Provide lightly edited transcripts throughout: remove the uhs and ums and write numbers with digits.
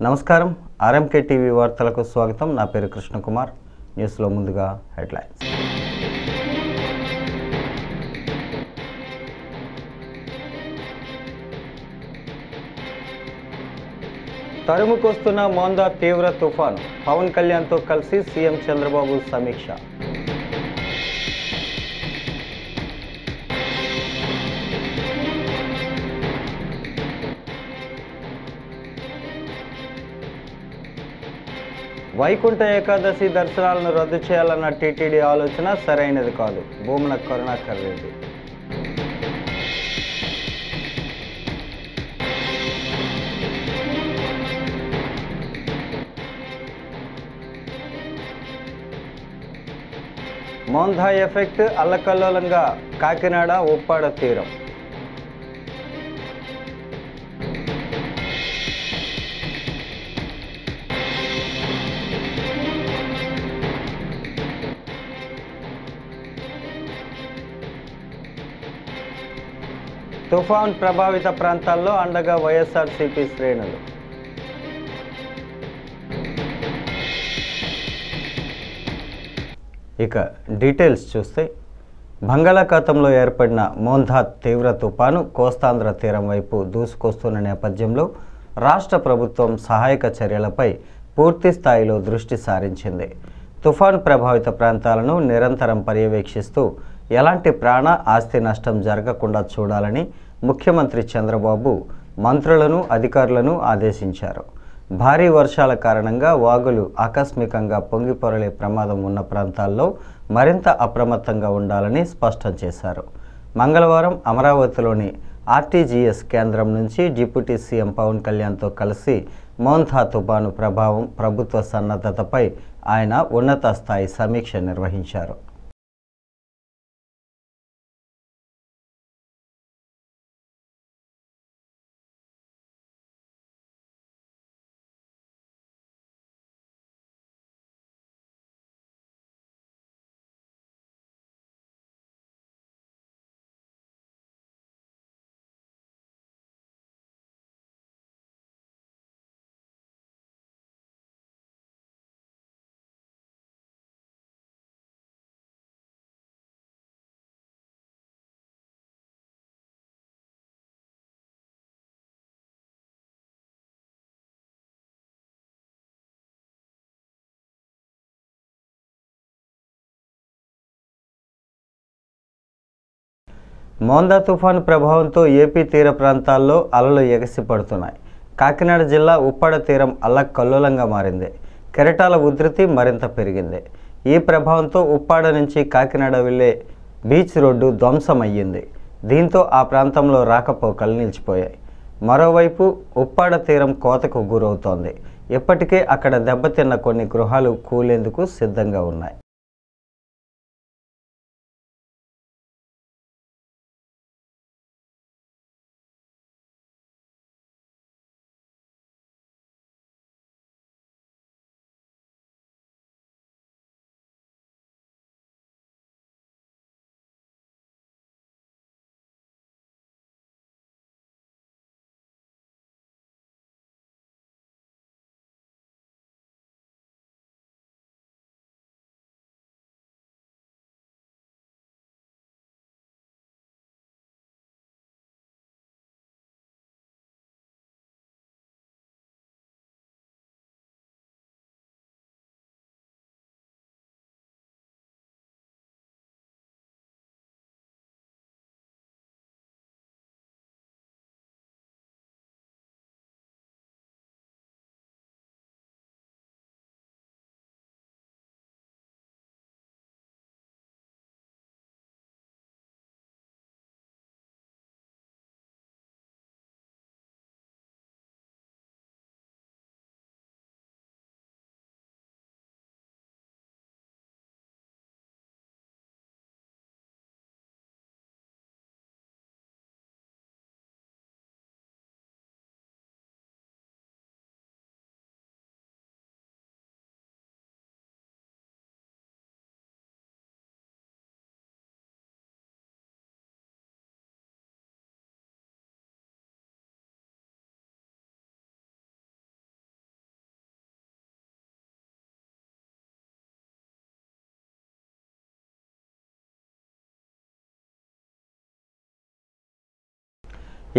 నమస్కారం RMK TV వార్తలకు స్వాగతం. నా పేరు కృష్ణకుమార్. న్యూస్లో ముందుగా హెడ్లైన్స్. తరుముకొస్తున్న మోందా తీవ్ర తుఫాన్. పవన్ కళ్యాణ్తో కలిసి సీఎం చంద్రబాబు సమీక్ష. వైకుంఠ ఏకాదశి దర్శనాలను రద్దు చేయాలన్న టీటీడీ ఆలోచన సరైనది కాదు. భూమన కరుణాకర్ రెడ్డి. మోందా ఎఫెక్ట్ అల్లకల్లోలంగా కాకినాడ ఉప్పాడ తీరం. తుఫాన్ ప్రభావిత ప్రాంతాల్లో అండగా వైఎస్ఆర్సీపీ శ్రేణులు. ఇక డీటెయిల్స్ చూస్తే, బంగాళాఖాతంలో ఏర్పడిన మోందా తీవ్ర తుపాను కోస్తాంధ్ర తీరం వైపు దూసుకొస్తున్న నేపథ్యంలో రాష్ట్ర ప్రభుత్వం సహాయక చర్యలపై పూర్తి స్థాయిలో దృష్టి సారించింది. తుఫాను ప్రభావిత ప్రాంతాలను నిరంతరం పర్యవేక్షిస్తూ ఎలాంటి ప్రాణ ఆస్తి నష్టం జరగకుండా చూడాలని ముఖ్యమంత్రి చంద్రబాబు మంత్రులను అధికారులను ఆదేశించారు. భారీ వర్షాల కారణంగా వాగులు ఆకస్మికంగా పొంగిపొరలే ప్రమాదం ఉన్న ప్రాంతాల్లో మరింత అప్రమత్తంగా ఉండాలని స్పష్టం చేశారు. మంగళవారం అమరావతిలోని ఆర్టీజీఎస్ కేంద్రం నుంచి డిప్యూటీ సీఎం పవన్ కళ్యాణ్తో కలిసి మోందా తుపాను ప్రభావం, ప్రభుత్వ సన్నద్ధతపై ఆయన ఉన్నత స్థాయి సమీక్ష నిర్వహించారు. మోందా తుఫాను ప్రభావంతో ఏపీ తీర ప్రాంతాల్లో అలలు ఎగసిపడుతున్నాయి. కాకినాడ జిల్లా ఉప్పాడ తీరం అల్లకల్లోలంగా మారింది. కెరటాల ఉధృతి మరింత పెరిగింది. ఈ ప్రభావంతో ఉప్పాడ నుంచి కాకినాడ వెళ్లే బీచ్ రోడ్డు ధ్వంసమయ్యింది. దీంతో ఆ ప్రాంతంలో రాకపోకలు నిలిచిపోయాయి. మరోవైపు ఉప్పాడ తీరం కోతకు గురవుతోంది. ఇప్పటికే అక్కడ దెబ్బతిన్న కొన్ని గృహాలు కూలేందుకు సిద్ధంగా ఉన్నాయి.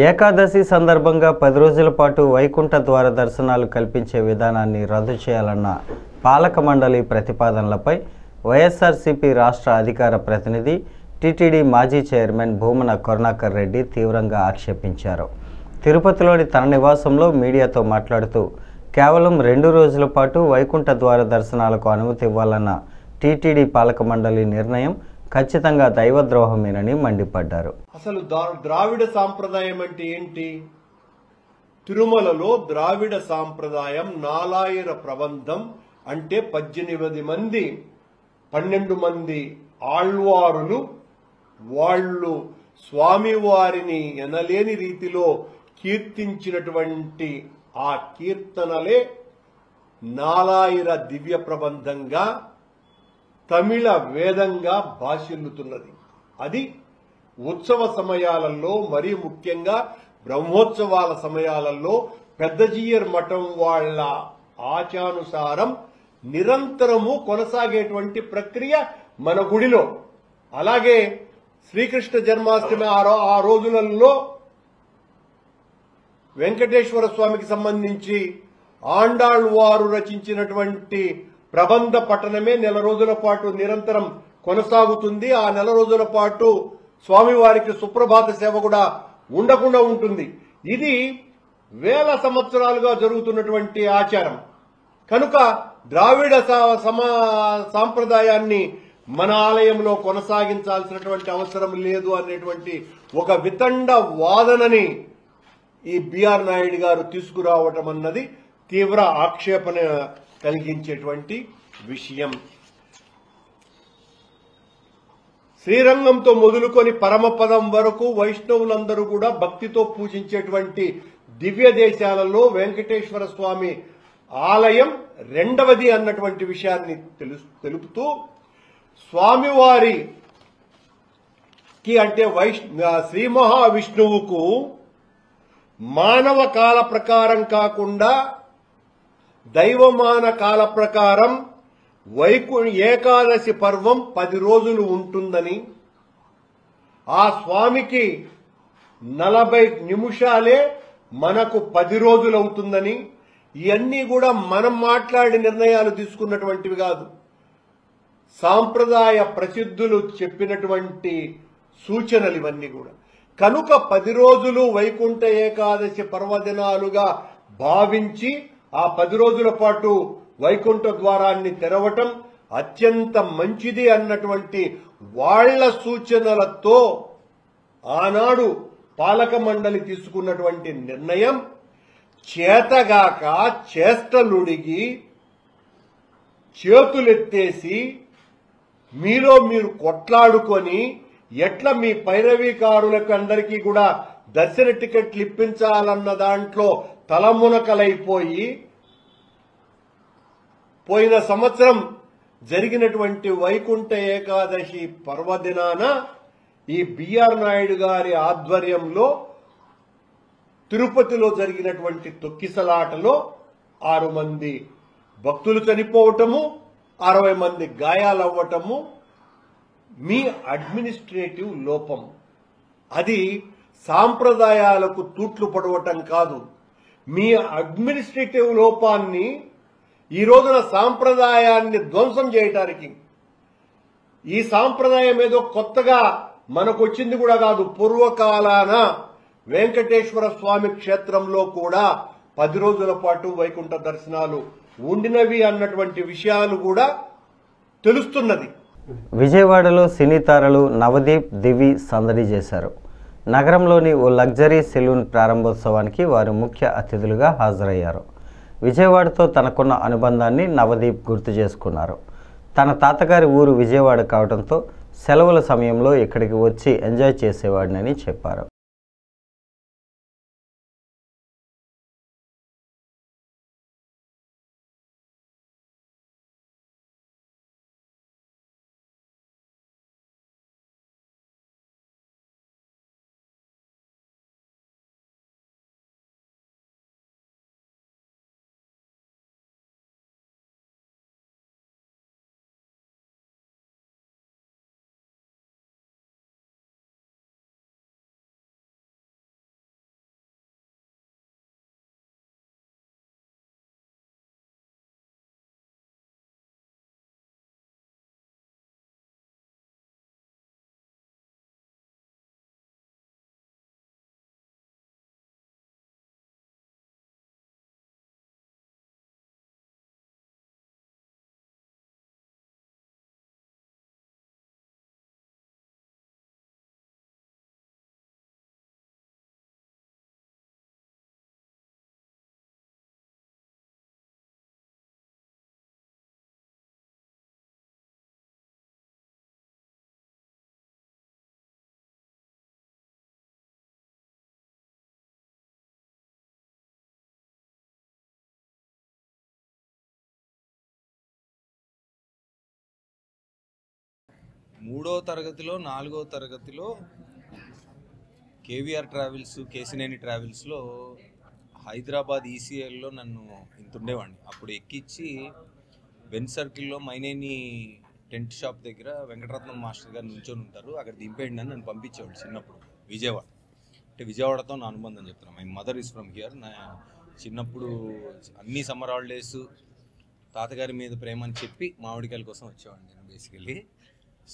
ఏకాదశి సందర్భంగా 10 రోజుల పాటు వైకుంఠ ద్వార దర్శనాలు కల్పించే విధానాన్ని రద్దు చేయాలన్న పాలక మండలి ప్రతిపాదనలపై వైఎస్ఆర్సీపీ రాష్ట్ర అధికార ప్రతినిధి టీటీడీ మాజీ చైర్మన్ భూమన కరుణాకర్ రెడ్డి తీవ్రంగా ఆక్షేపించారు. తిరుపతిలోని తన నివాసంలో మీడియాతో మాట్లాడుతూ కేవలం 2 రోజుల పాటు వైకుంఠ ద్వార దర్శనాలకు అనుమతి ఇవ్వాలన్న టీటీడీ పాలక మండలి నిర్ణయం ఖచ్చితంగా దైవద్రోహమేనని మండిపడ్డారు. అసలు ద్రావిడ సాంప్రదాయం అంటే ఏంటి? తిరుమలలో ద్రావిడ సాంప్రదాయం నాలాయిర ప్రబంధం అంటే 18 మంది 12 మంది ఆళ్వారులు వాళ్ళు స్వామివారిని ఎనలేని రీతిలో కీర్తించినటువంటి ఆ కీర్తనలే నాలాయిర దివ్య ప్రబంధంగా తమిళ వేదంగా భాషిల్లుతున్నది. అది ఉత్సవ సమయాలలో మరీ ముఖ్యంగా బ్రహ్మోత్సవాల సమయాలలో పెద్దజీయర్ మఠం వాళ్ల ఆచానుసారం నిరంతరము కొనసాగేటువంటి ప్రక్రియ మన గుడిలో. అలాగే శ్రీకృష్ణ జన్మాష్టమి ఆ రోజులలో వెంకటేశ్వర స్వామికి సంబంధించి ఆండాళ్వారు రచించినటువంటి ప్రబంధ పఠనమే 1 రోజుల పాటు నిరంతరం కొనసాగుతుంది. ఆ 1 రోజుల పాటు స్వామివారికి సుప్రభాత సేవ కూడా ఉండకుండా ఉంటుంది. ఇది వేల సంవత్సరాలుగా జరుగుతున్నటువంటి ఆచారం. కనుక ద్రావిడ సాంప్రదాయాన్ని మన ఆలయంలో కొనసాగించాల్సినటువంటి అవసరం లేదు అనేటువంటి ఒక వితండ వాదనని ఈ బిఆర్ నాయుడు గారు తీసుకురావటం అన్నది తీవ్ర ఆక్షేపణ కలిగించేటువంటి విషయం. శ్రీరంగంతో మొదలుకొని పరమపదం వరకు వైష్ణవులందరూ కూడా భక్తితో పూజించేటువంటి దివ్య దేశాలలో వెంకటేశ్వర స్వామి ఆలయం 2వది అన్నటువంటి విషయాన్ని తెలుపుతూ స్వామివారికి అంటే శ్రీ మహావిష్ణువుకు మానవ కాల ప్రకారం కాకుండా దైవమాన కాల ప్రకారం ఏకాదశి పర్వం 10 రోజులు ఉంటుందని, ఆ స్వామికి 40 నిమిషాలే మనకు 10 రోజులు అవుతుందని, ఇవన్నీ కూడా మనం మాట్లాడి నిర్ణయాలు తీసుకున్నటువంటివి కాదు. సాంప్రదాయ ప్రసిద్ధులు చెప్పినటువంటి సూచనలు ఇవన్నీ కూడా. కనుక 10 రోజులు వైకుంఠ ఏకాదశి పర్వదినాలుగా భావించి ఆ 10 రోజుల పాటు వైకుంఠ ద్వారాన్ని తెరవటం అత్యంత మంచిది అన్నటువంటి వాళ్ల సూచనలతో ఆనాడు పాలక మండలి తీసుకున్నటువంటి నిర్ణయం చేతగాక చేష్టలుడిగి చేతులెత్తేసి మీరు కొట్లాడుకొని ఎట్లా మీ పైరవీకారులకు అందరికీ కూడా దర్శన టికెట్లు ఇప్పించాలన్న దాంట్లో తలమునకలైపోయి పోయిన సంవత్సరం జరిగినటువంటి వైకుంఠ ఏకాదశి పర్వదినాన ఈ బిఆర్ నాయుడు గారి ఆధ్వర్యంలో తిరుపతిలో జరిగినటువంటి తొక్కిసలాటలో 6 మంది భక్తులు చనిపోవటము, 60 మంది గాయాలవ్వటము మీ అడ్మినిస్ట్రేటివ్ లోపం. అది సాంప్రదాయాలకు తూట్లు పడవటం కాదు. మీ అడ్మినిస్ట్రేటివ్ లోపాన్ని ఈ రోజున సాంప్రదాయాన్ని ధ్వంసం చేయటానికి, ఈ సాంప్రదాయం ఏదో కొత్తగా మనకు వచ్చింది కూడా కాదు. పూర్వకాలాన వెంకటేశ్వర స్వామి క్షేత్రంలో కూడా 10 రోజుల పాటు వైకుంఠ దర్శనాలు ఉండినవి అన్నటువంటి విషయాలు కూడా తెలుస్తున్నది. విజయవాడలో సినీ తారలు నవదీప్, దివి సందడి చేశారు. నగరంలోని ఓ లగ్జరీ సెలూన్ ప్రారంభోత్సవానికి వారు ముఖ్య అతిథులుగా హాజరయ్యారు. విజయవాడతో తనకున్న అనుబంధాన్ని నవదీప్ గుర్తు చేసుకున్నారు. తన తాతగారి ఊరు విజయవాడ కావడంతో సెలవుల సమయంలో ఇక్కడికి వచ్చి ఎంజాయ్ చేసేవాడినని చెప్పారు. 3వ తరగతిలో 4వ తరగతిలో కేవీఆర్ ట్రావెల్స్ కేసినేని ట్రావెల్స్లో హైదరాబాద్ ఈసీఎల్లో నన్ను ఇంతుండేవాడిని. అప్పుడు ఎక్కించి బెన్ సర్కిల్లో మైనేని టెంట్ షాప్ దగ్గర వెంకటరత్నం మాస్టర్ గారు నిల్చొని ఉంటారు, అక్కడ దింపేయండి అని నన్ను పంపించేవాడు చిన్నప్పుడు. విజయవాడ అంటే విజయవాడతో నా అనుబంధం చెప్తున్నాను. My mother is from here. నా చిన్నప్పుడు అన్ని సమ్మర్ హాలిడేస్ తాతగారి మీద ప్రేమ అని చెప్పి మామిడికాయల కోసం వచ్చేవాడిని నేను బేసికలీ.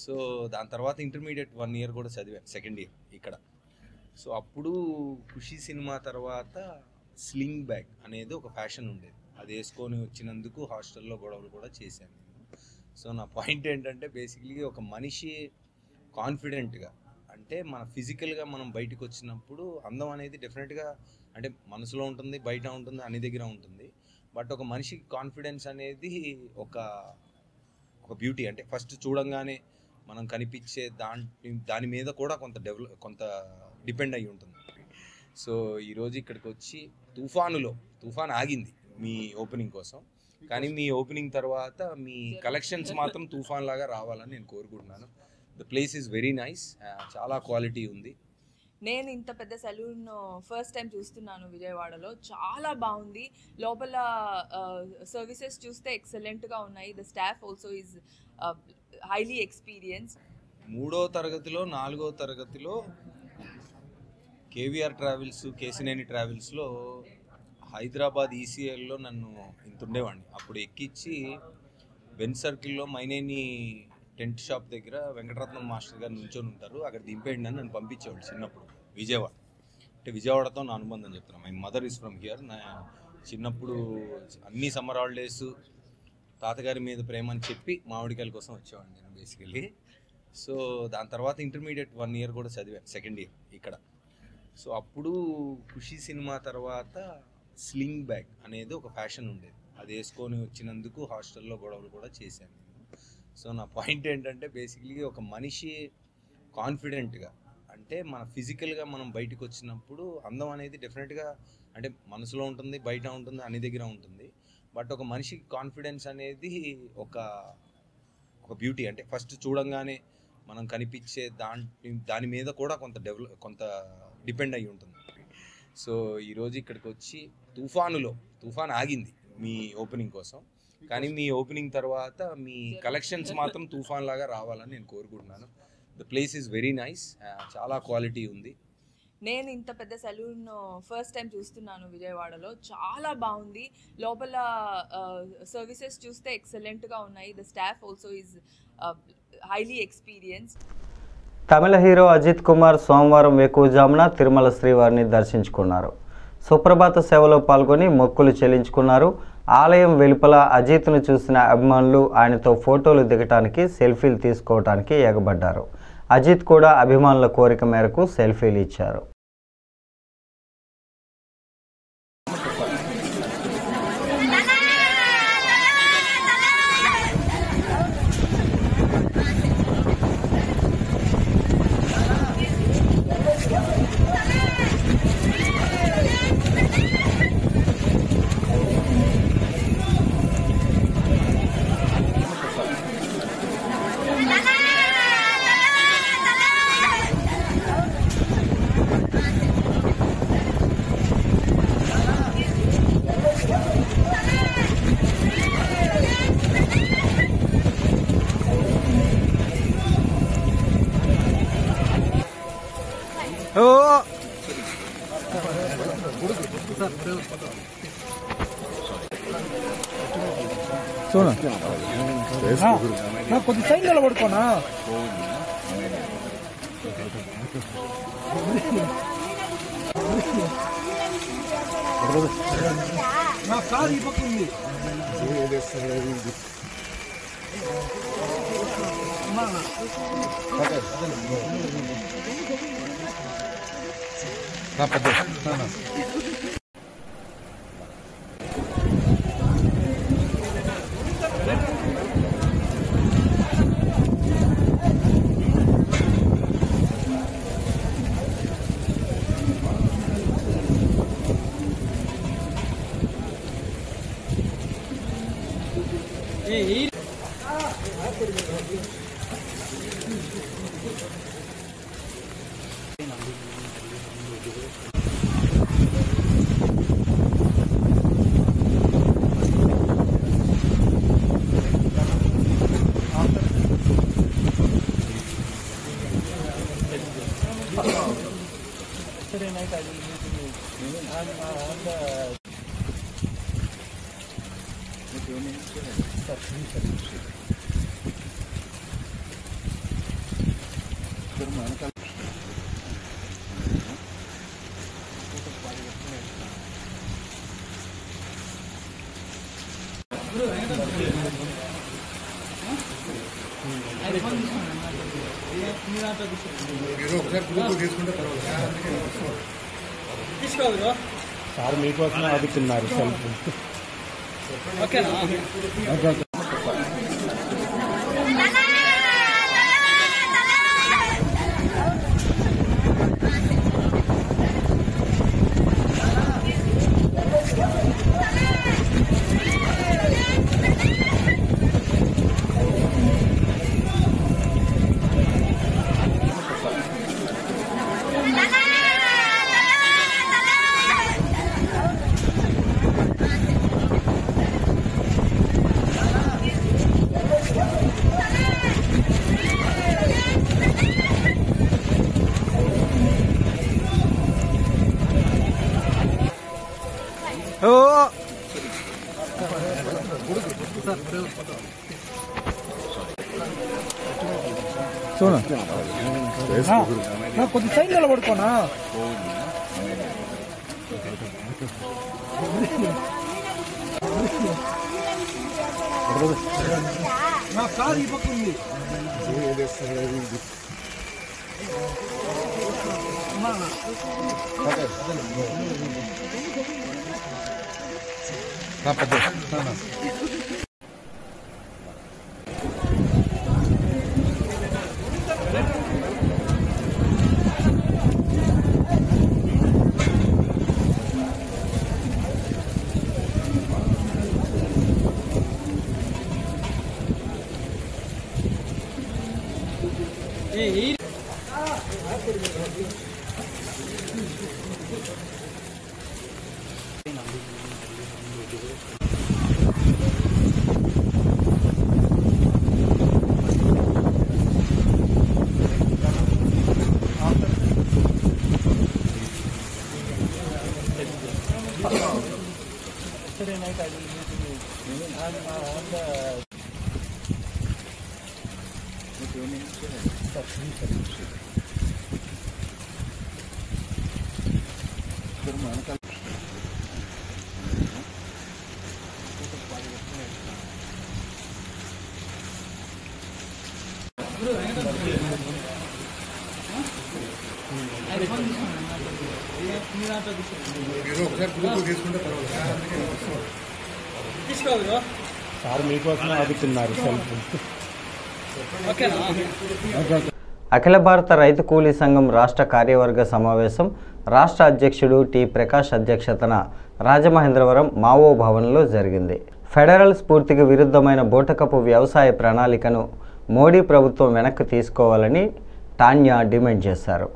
సో దాని తర్వాత ఇంటర్మీడియట్ 1 year కూడా చదివాను, సెకండ్ ఇయర్ ఇక్కడ. సో అప్పుడు ఖుషి సినిమా తర్వాత స్లింగ్ బ్యాగ్ అనేది ఒక ఫ్యాషన్ ఉండేది, అది వేసుకొని వచ్చినందుకు హాస్టల్లో గొడవలు కూడా చేశాను నేను. సో నా పాయింట్ ఏంటంటే బేసికలీ ఒక మనిషి కాన్ఫిడెంట్గా, అంటే మన ఫిజికల్గా మనం బయటకు వచ్చినప్పుడు అందం అనేది డెఫినెట్గా అంటే మనసులో ఉంటుంది, బయట ఉంటుంది, అన్ని దగ్గర ఉంటుంది. బట్ ఒక మనిషికి కాన్ఫిడెన్స్ అనేది ఒక బ్యూటీ. అంటే ఫస్ట్ చూడంగానే మనం కనిపించే దాని మీద కూడా కొంత డిపెండ్ అయి ఉంటుంది. సో ఈరోజు ఇక్కడికి వచ్చి తుఫాన్ ఆగింది మీ ఓపెనింగ్ కోసం, కానీ మీ ఓపెనింగ్ తర్వాత మీ కలెక్షన్స్ మాత్రం తుఫాన్ లాగా రావాలని నేను కోరుకుంటున్నాను. The place is very nice, చాలా క్వాలిటీ ఉంది. నేను ఇంత పెద్ద సెలూన్ ఫస్ట్ టైం చూస్తున్నాను విజయవాడలో, చాలా బాగుంది. లోపల సర్వీసెస్ చూస్తే ఎక్సలెంట్గా ఉన్నాయి. The staff also is highly experienced. 3వ తరగతిలో 4వ తరగతిలో కేవీఆర్ ట్రావెల్స్ కేసినేని ట్రావెల్స్లో హైదరాబాద్ ఈసీఎల్లో నన్ను ఇంతుండేవాడిని. అప్పుడు ఎక్కించి బెన్ సర్కిల్లో మైనేని టెంట్ షాప్ దగ్గర వెంకటరత్నం మాస్టర్ గారు నిల్చొని ఉంటారు, అక్కడ దింపేయండి అని నన్ను పంపించేవాడు చిన్నప్పుడు. విజయవాడ అంటే విజయవాడతో నా అనుబంధం చెప్తున్నాను. My mother is from here. నా చిన్నప్పుడు అన్ని సమ్మర్ హాలిడేస్ తాతగారి మీద ప్రేమ అని చెప్పి మామిడికాయల కోసం వచ్చేవాడిని నేను బేసికలీ. సో దాని తర్వాత ఇంటర్మీడియట్ 1 year కూడా చదివాను, సెకండ్ ఇయర్ ఇక్కడ. సో అప్పుడు ఖుషి సినిమా తర్వాత స్లింగ్ బ్యాగ్ అనేది ఒక ఫ్యాషన్ ఉండేది, అది వేసుకొని వచ్చినందుకు హాస్టల్లో గొడవలు కూడా చేశాను నేను. సో నా పాయింట్ ఏంటంటే బేసికలీ ఒక మనిషి కాన్ఫిడెంట్గా, అంటే మన ఫిజికల్గా మనం బయటకు వచ్చినప్పుడు అందం అనేది డెఫినెట్గా అంటే మనసులో ఉంటుంది, బయట ఉంటుంది, అన్ని దగ్గర ఉంటుంది. బట్ ఒక మనిషికి కాన్ఫిడెన్స్ అనేది ఒక బ్యూటీ. అంటే ఫస్ట్ చూడంగానే మనం కనిపించే దాని మీద కూడా కొంత డిపెండ్ అయి ఉంటుంది. సో ఈరోజు ఇక్కడికి వచ్చి తుఫాన్ ఆగింది మీ ఓపెనింగ్ కోసం, కానీ మీ ఓపెనింగ్ తర్వాత మీ కలెక్షన్స్ మాత్రం తుఫాన్ లాగా రావాలని నేను కోరుకుంటున్నాను. The place is very nice, చాలా క్వాలిటీ ఉంది. నేను ఇంత పెద్ద సెలూన్ ఫస్ట్ టైం చూస్తున్నాను విజయవాడలో, చాలా బాగుంది. లోపల సర్వీసెస్ చూస్తే ఎక్సలెంట్గా ఉన్నాయి. The staff also is highly experienced. Tamil hero Ajith Kumar సోమవారం వేకువజామున తిరుమల శ్రీవారిని దర్శించుకున్నారు. సుప్రభాత సేవలో పాల్గొని మొక్కులు చెల్లించుకున్నారు. ఆలయం వెలుపల అజిత్ను చూసిన అభిమానులు ఆయనతో ఫోటోలు దిగటానికి, సెల్ఫీలు తీసుకోవడానికి ఎగబడ్డారు. అజిత్ కూడా అభిమానుల కోరిక మేరకు సెల్ఫీలు ఇచ్చారు. కొద్ది సైడ్ నిలబడుకోనా నా కారు ఈ పక్క ఉంది. సార్ మీకోసమే అడుగుతున్నారు సెల్ఫీ. ఓకేనా? చూడ కొద్ది సైడ్ నిలబడుకోనా. నా కారు ఈ పక్క ఉంది. సార్ మీకోసమే అడుగుతున్నారు సెల్ఫీ. ఓకేనా? అఖిల భారత రైతు కూలీ సంఘం రాష్ట్ర కార్యవర్గ సమావేశం రాష్ట్ర అధ్యక్షుడు టి ప్రకాష్ అధ్యక్షతన రాజమహేంద్రవరం మావో భవన్లో జరిగింది. ఫెడరల్ స్ఫూర్తికి విరుద్ధమైన బూటకపు వ్యవసాయ ప్రణాళికను మోడీ ప్రభుత్వం వెనక్కి తీసుకోవాలని టాన్యా డిమాండ్ చేశారు.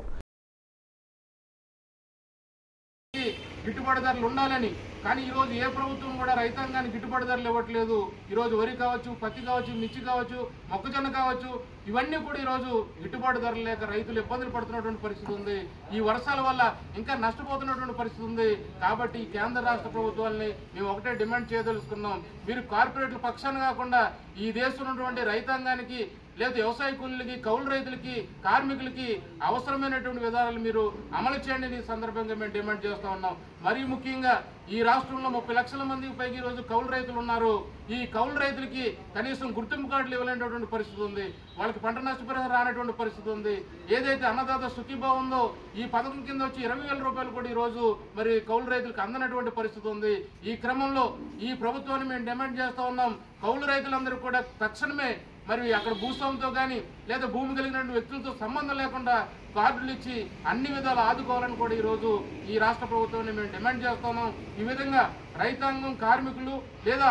గిట్టుబాటు ధరలు ఉండాలని, కానీ ఈరోజు ఏ ప్రభుత్వం కూడా రైతాంగానికి గిట్టుబాటు ధరలు ఇవ్వట్లేదు. ఈరోజు వరి కావచ్చు, పత్తి కావచ్చు, మిర్చి కావచ్చు, మొక్కజొన్న కావచ్చు, ఇవన్నీ కూడా ఈరోజు గిట్టుబాటు ధరలు లేక రైతులు ఇబ్బందులు పడుతున్నటువంటి పరిస్థితి ఉంది. ఈ వర్షాల వల్ల ఇంకా నష్టపోతున్నటువంటి పరిస్థితి ఉంది. కాబట్టి కేంద్ర రాష్ట్ర ప్రభుత్వాలని మేము ఒకటే డిమాండ్ చేయదలుచుకున్నాం. మీరు కార్పొరేట్ల పక్షాన కాకుండా ఈ దేశంలో ఉన్నటువంటి రైతాంగానికి లేదా వ్యవసాయ కూలీలకి, కౌలు రైతులకి, కార్మికులకి అవసరమైనటువంటి విధానాలు మీరు అమలు చేయండి. ఈ సందర్భంగా మేము డిమాండ్ చేస్తూ ఉన్నాం. మరీ ముఖ్యంగా ఈ రాష్ట్రంలో 30 లక్షల మందికి పైగా ఈరోజు కౌలు రైతులు ఉన్నారు. ఈ కౌలు రైతులకి కనీసం గుర్తింపు కార్డులు ఇవ్వలేనటువంటి పరిస్థితి ఉంది. వాళ్ళకి పంట నష్టపరిహారం రానటువంటి పరిస్థితి ఉంది. ఏదైతే అన్నదాత సుఖీభావ ఉందో ఈ పథకం కింద వచ్చి 20,000 రూపాయలు కూడా ఈరోజు మరి కౌలు రైతులకు అందనటువంటి పరిస్థితి ఉంది. ఈ క్రమంలో ఈ ప్రభుత్వాన్ని మేము డిమాండ్ చేస్తూ ఉన్నాం. కౌలు రైతులందరూ కూడా తక్షణమే మరి అక్కడ భూస్వామితో కానీ లేదా భూమి కలిగిన వ్యక్తులతో సంబంధం లేకుండా కార్డులు ఇచ్చి అన్ని విధాలు ఆదుకోవాలని కూడా ఈరోజు ఈ రాష్ట్ర ప్రభుత్వాన్ని మేము డిమాండ్ చేస్తున్నాం. ఈ విధంగా రైతాంగం, కార్మికులు లేదా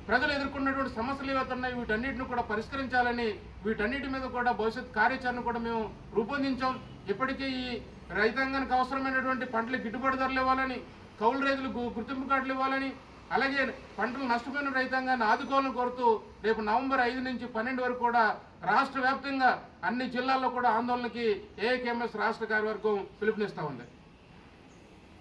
ప్రజలు ఎదుర్కొన్నటువంటి సమస్యలు ఏవైతున్నాయి వీటన్నిటిని కూడా పరిష్కరించాలని, వీటన్నిటి మీద కూడా భవిష్యత్ కార్యాచరణ కూడా మేము రూపొందించాం. ఇప్పటికే ఈ రైతాంగానికి అవసరమైనటువంటి పంటలకు గిట్టుబాటు ధరలు ఇవ్వాలని, కౌలు రైతులకు గుర్తింపు కార్డులు ఇవ్వాలని, అలాగే పంటలు నష్టపోయిన రైతాంగాన్ని ఆదుకోవాలని కోరుతూ రేపు నవంబర్ 5 నుంచి 12 వరకు కూడా రాష్ట్ర వ్యాప్తంగా అన్ని జిల్లాల్లో కూడా ఆందోళనకి ఏఐకేఎంఎస్ రాష్ట్ర కార్యవర్గం పిలుపునిస్తా ఉంది.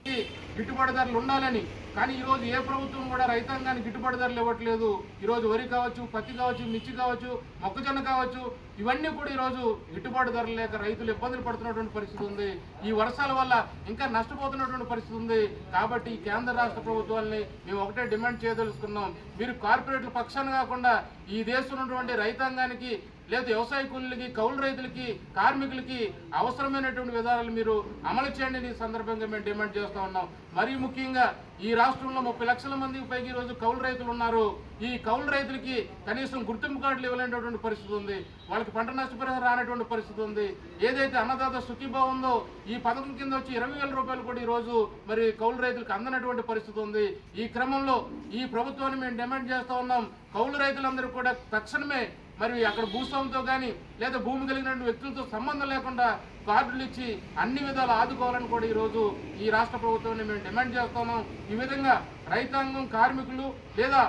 గిట్టుబాటు ధరలు ఉండాలని. కానీ ఈరోజు ఏ ప్రభుత్వం కూడా రైతాంగానికి గిట్టుబాటు ధరలు ఇవ్వట్లేదు. ఈరోజు వరి కావచ్చు, పత్తి కావచ్చు, మిర్చి కావచ్చు, మొక్కజొన్న కావచ్చు, ఇవన్నీ కూడా ఈరోజు గిట్టుబాటు ధరలు లేక రైతులు ఇబ్బందులు పడుతున్నటువంటి పరిస్థితి ఉంది. ఈ వర్షాల వల్ల ఇంకా నష్టపోతున్నటువంటి పరిస్థితి ఉంది. కాబట్టి కేంద్ర రాష్ట్ర ప్రభుత్వాలని మేము ఒకటే డిమాండ్ చేయదలుచుకున్నాం. మీరు కార్పొరేట్ల పక్షాన కాకుండా ఈ దేశంలో ఉన్నటువంటి రైతాంగానికి లేదా వ్యవసాయ కూలీలకి, కౌలు రైతులకి, కార్మికులకి అవసరమైనటువంటి విధానాలు మీరు అమలు చేయండి ఈ సందర్భంగా మేము డిమాండ్ చేస్తూ ఉన్నాం. మరీ ముఖ్యంగా ఈ రాష్ట్రంలో 30 లక్షల మందికి పైకి ఈరోజు కౌలు రైతులు ఉన్నారు. ఈ కౌలు రైతులకి కనీసం గుర్తింపు కార్డులు ఇవ్వలేనటువంటి పరిస్థితి ఉంది. వాళ్ళకి పంట నష్టపరిహారం రానటువంటి పరిస్థితి ఉంది. ఏదైతే అన్నదాత సుఖీభావం ఉందో ఈ పథకం కింద వచ్చి 20,000 రూపాయలు కూడా ఈరోజు మరి కౌలు రైతులకు అందనటువంటి పరిస్థితి ఉంది. ఈ క్రమంలో ఈ ప్రభుత్వాన్ని మేము డిమాండ్ చేస్తూ ఉన్నాం. కౌలు రైతులందరూ కూడా తక్షణమే మరి అక్కడ భూస్వామితో కానీ లేదా భూమి కలిగిన వ్యక్తులతో సంబంధం లేకుండా కార్డులు ఇచ్చి అన్ని విధాలు ఆదుకోవాలని కూడా ఈరోజు ఈ రాష్ట్ర ప్రభుత్వాన్ని మేము డిమాండ్ చేస్తున్నాం. ఈ విధంగా రైతాంగం, కార్మికులు లేదా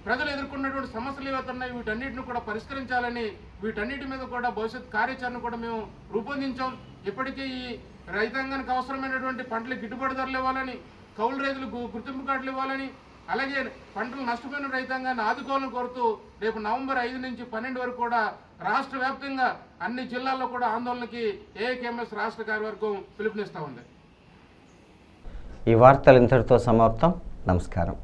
ప్రజలు ఎదుర్కొన్నటువంటి సమస్యలు ఏవైతే ఉన్నాయో వీటన్నిటిని కూడా పరిష్కరించాలని, వీటన్నిటి మీద కూడా భవిష్యత్ కార్యాచరణ కూడా మేము రూపొందించాం. ఇప్పటికీ ఈ రైతాంగానికి అవసరమైనటువంటి పంటలకు గిట్టుబాటు ధరలు ఇవ్వాలని, కౌలు రైతులకు గుర్తింపు కార్డులు ఇవ్వాలని, అలాగే పంటలు నష్టపోయిన రైతాంగాన్ని ఆదుకోవాలని కోరుతూ రేపు నవంబర్ 5 నుంచి 12 వరకు కూడా రాష్ట్ర వ్యాప్తంగా అన్ని జిల్లాల్లో కూడా ఆందోళనకి ఏఐకేఎంఎస్ రాష్ట్ర కార్యవర్గం పిలుపునిస్తా ఉంది. ఈ వార్తలు ఇంతటితో సమాప్తం. నమస్కారం.